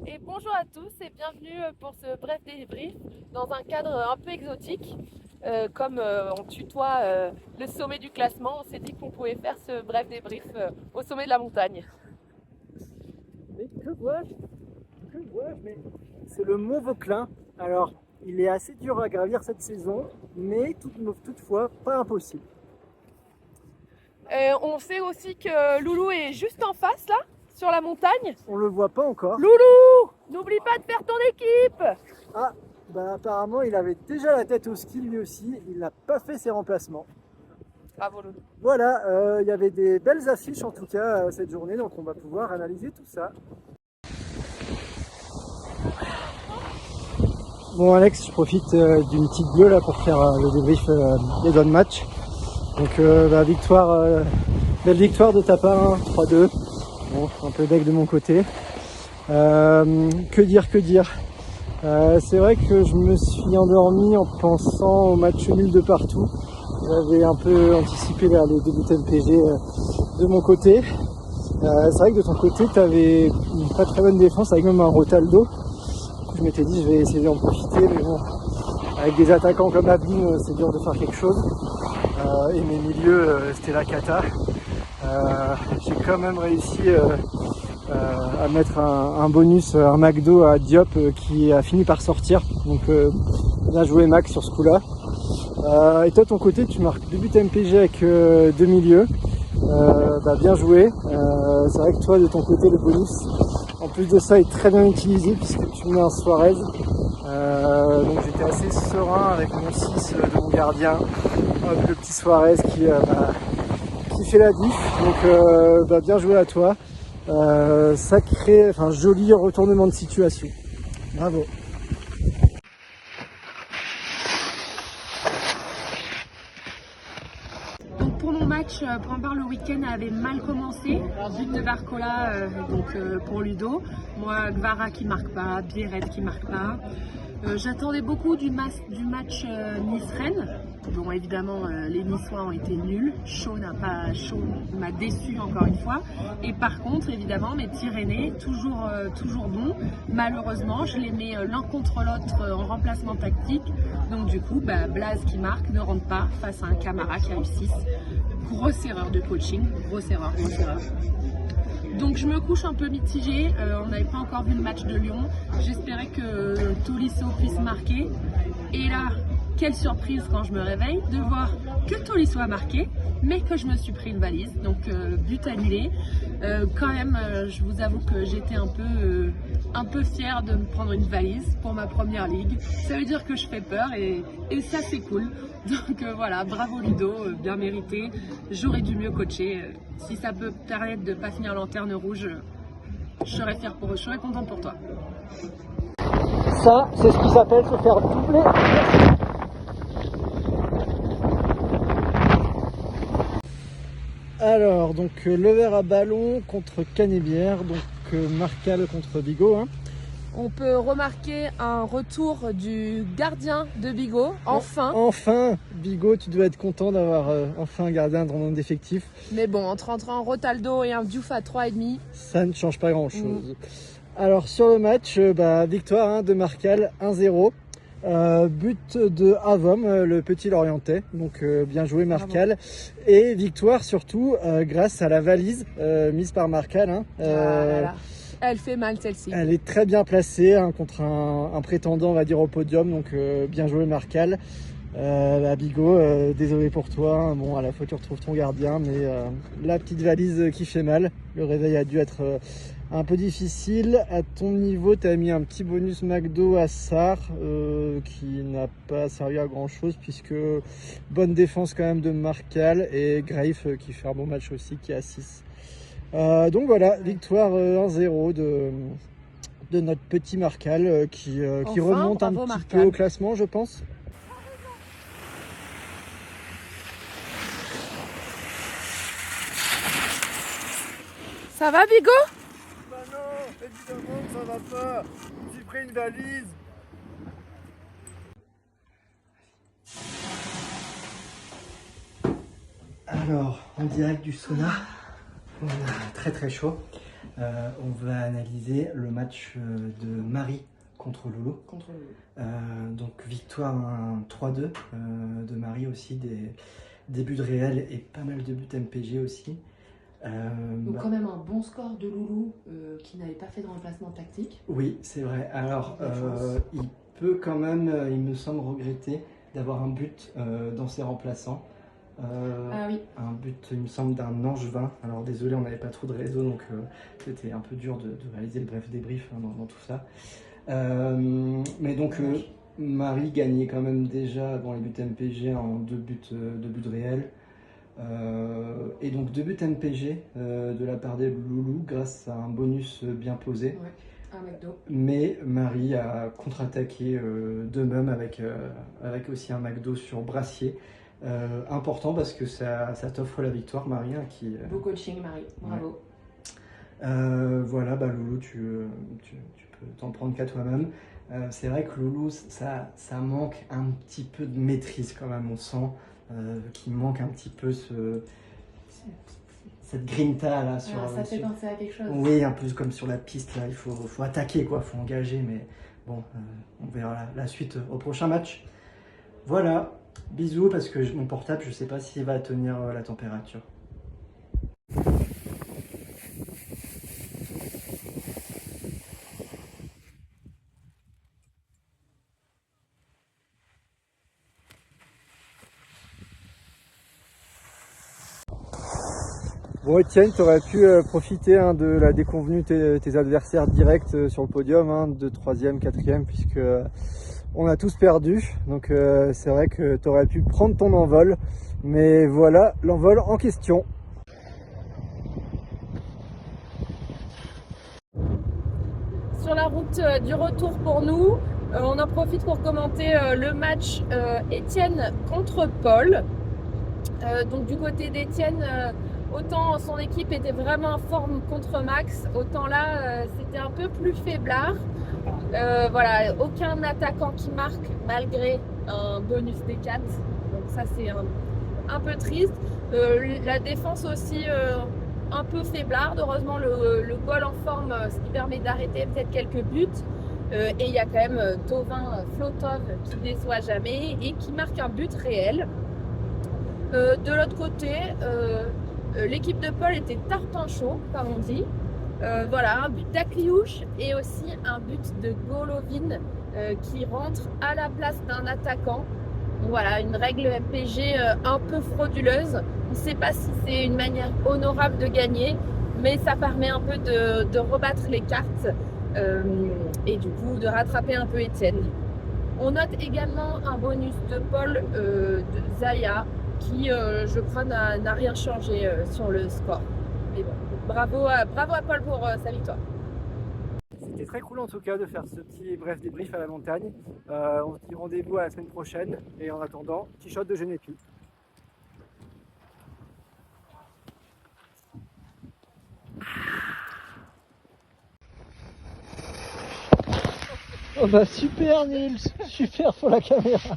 Et bonjour à tous et bienvenue pour ce bref débrief dans un cadre un peu exotique. Comme on tutoie le sommet du classement, on s'est dit qu'on pouvait faire ce bref débrief au sommet de la montagne. Mais que vois-je, mais c'est le Mont Vauclin. Alors, il est assez dur à gravir cette saison, mais toutefois pas impossible. On sait aussi que Loulou est juste en face là, sur la montagne. On le voit pas encore. Loulou, n'oublie pas de faire ton équipe. Ah, bah apparemment il avait déjà la tête au ski lui aussi, il n'a pas fait ses remplacements. Bravo Loulou. Voilà, il y avait des belles affiches en tout cas cette journée, donc on va pouvoir analyser tout ça. Bon Alex, je profite d'une petite bleue là pour faire le débrief des deux matchs. Donc belle victoire de ta part, hein, 3-2. Bon, un peu deck de mon côté. Que dire. C'est vrai que je me suis endormi en pensant au match nul de partout. J'avais un peu anticipé les débuts MPG de mon côté. C'est vrai que de ton côté, tu avais une pas très bonne défense avec même un Rotaldo. Du coup, je m'étais dit, je vais essayer d'en profiter, mais bon, avec des attaquants comme Abim, c'est dur de faire quelque chose. Et mes milieux, c'était la cata. J'ai quand même réussi à mettre un bonus, un McDo à Diop qui a fini par sortir. Donc bien joué Max sur ce coup-là. Et toi, ton côté, tu marques 2 buts MPG avec 2 milieux. Bien joué. C'est vrai que toi, de ton côté, le bonus, en plus de ça, est très bien utilisé puisque tu mets un Suarez. Donc j'étais assez serein avec mon 6 de mon gardien. Hop, le petit Suarez qui fait la diff. Donc bien joué à toi. Joli retournement de situation. Bravo. Donc pour mon match, pour ma part, le week-end avait mal commencé. But de Barcola pour Ludo. Moi, Gvara qui marque pas, Bieret qui marque pas. J'attendais beaucoup du match Nice-Rennes. Bon, évidemment, les Niçois ont été nuls. Shaw m'a déçu encore une fois. Et par contre, évidemment, mes Pyrénées, toujours bons. Malheureusement, je les mets l'un contre l'autre en remplacement tactique. Donc du coup, Blaze qui marque ne rentre pas face à un Camara qui a eu 6. Grosse erreur de coaching, grosse erreur. Donc je me couche un peu mitigée, on n'avait pas encore vu le match de Lyon, j'espérais que Tolisso puisse marquer. Et là, quelle surprise quand je me réveille de voir que Tolisso a marqué, mais que je me suis pris une valise, donc but annulé. Quand même, je vous avoue que j'étais un peu fière de me prendre une valise pour ma première ligue. Ça veut dire que je fais peur et ça c'est cool. Donc voilà, bravo Ludo, bien mérité. J'aurais dû mieux coacher. Si ça peut permettre de ne pas finir lanterne rouge, je serais fière pour eux, je serais contente pour toi. Ça, c'est ce qui s'appelle se faire doubler. Alors, donc le verre à ballon contre Canébière, donc Marcal contre Bigot. Hein. On peut remarquer un retour du gardien de Bigot, enfin. Enfin, Bigot, tu dois être content d'avoir enfin un gardien dans mon effectif. Mais bon, entre un Rotaldo et un Diouf à 3,5. Ça ne change pas grand-chose. Alors sur le match, victoire de Marcal, 1-0. But de Avom, le petit Lorientais, donc bien joué Marcal. Bravo. Et victoire surtout grâce à la valise mise par Marcal. Hein, Elle fait mal celle-ci. Elle est très bien placée contre un prétendant, on va dire, au podium, donc bien joué Marcal. Bigot, désolé pour toi. Bon, à la fois tu retrouves ton gardien, mais la petite valise qui fait mal. Le réveil a dû être un peu difficile. À ton niveau, tu as mis un petit bonus McDo à Sarr qui n'a pas servi à grand chose puisque bonne défense quand même de Marcal et Greif qui fait un bon match aussi, qui est à 6. Donc voilà, victoire 1-0 de notre petit Marcal qui remonte un petit peu au classement, je pense. Ça va Bigot? Bah non, évidemment que ça va pas. J'ai pris une valise. Alors, en direct du sauna, on a très chaud. On va analyser le match de Marie contre Loulou. Donc victoire 3-2 de Marie aussi, des buts de réel et pas mal de buts MPG aussi. Donc quand même un bon score de Loulou qui n'avait pas fait de remplacement tactique. Oui, c'est vrai. Alors il peut quand même, il me semble, regretter d'avoir un but dans ses remplaçants. Ah oui. Un but, il me semble, d'un Angevin. Alors désolé, on n'avait pas trop de réseau, donc c'était un peu dur de réaliser le bref débrief dans tout ça. Mais donc Marie gagnait quand même déjà dans les buts MPG en 2 buts réels. Et donc 2 buts MPG de la part des Loulous grâce à un bonus bien posé. Ouais, un McDo. Mais Marie a contre-attaqué d'eux-mêmes avec aussi un McDo sur Brassier. Important parce que ça t'offre la victoire, Marie. Qui, beau coaching, Marie. Bravo. Ouais. Voilà, Loulou, tu peux t'en prendre qu'à toi-même. C'est vrai que Loulou, ça manque un petit peu de maîtrise quand même. On sent qu'il manque un petit peu cette grinta là. Ça fait penser à quelque chose. Oui, un peu comme sur la piste, là, il faut attaquer, quoi, faut engager, mais bon, on verra la suite au prochain match. Voilà, bisous, parce que mon portable, je sais pas s'il va tenir la température. Bon Etienne, tu aurais pu profiter de la déconvenue de tes adversaires directs sur le podium, de 3e, 4e, puisque on a tous perdu. Donc c'est vrai que tu aurais pu prendre ton envol, mais voilà l'envol en question. Sur la route du retour pour nous, on en profite pour commenter le match Etienne contre Paul. Donc du côté d'Etienne, autant son équipe était vraiment en forme contre Max, autant là c'était un peu plus faiblard. Voilà, aucun attaquant qui marque malgré un bonus D4, donc ça c'est un peu triste. La défense aussi un peu faiblarde, heureusement le goal en forme, ce qui permet d'arrêter peut-être quelques buts. Et il y a quand même Tovin Flotov qui déçoit jamais et qui marque un but réel. De l'autre côté, l'équipe de Paul était tarpin chaud, comme on dit. Voilà, un but d'Akliouche et aussi un but de Golovin qui rentre à la place d'un attaquant. Donc voilà, une règle MPG un peu frauduleuse. On ne sait pas si c'est une manière honorable de gagner, mais ça permet un peu de rebattre les cartes et du coup de rattraper un peu Etienne. On note également un bonus de Paul de Zaya qui, je crois, n'a rien changé sur le score. Mais bon, bravo à Paul pour sa victoire. C'était très cool en tout cas de faire ce petit bref débrief à la montagne. On se dit rendez-vous à la semaine prochaine et en attendant, petit shot de Genepi. Oh bah super Nils, super pour la caméra.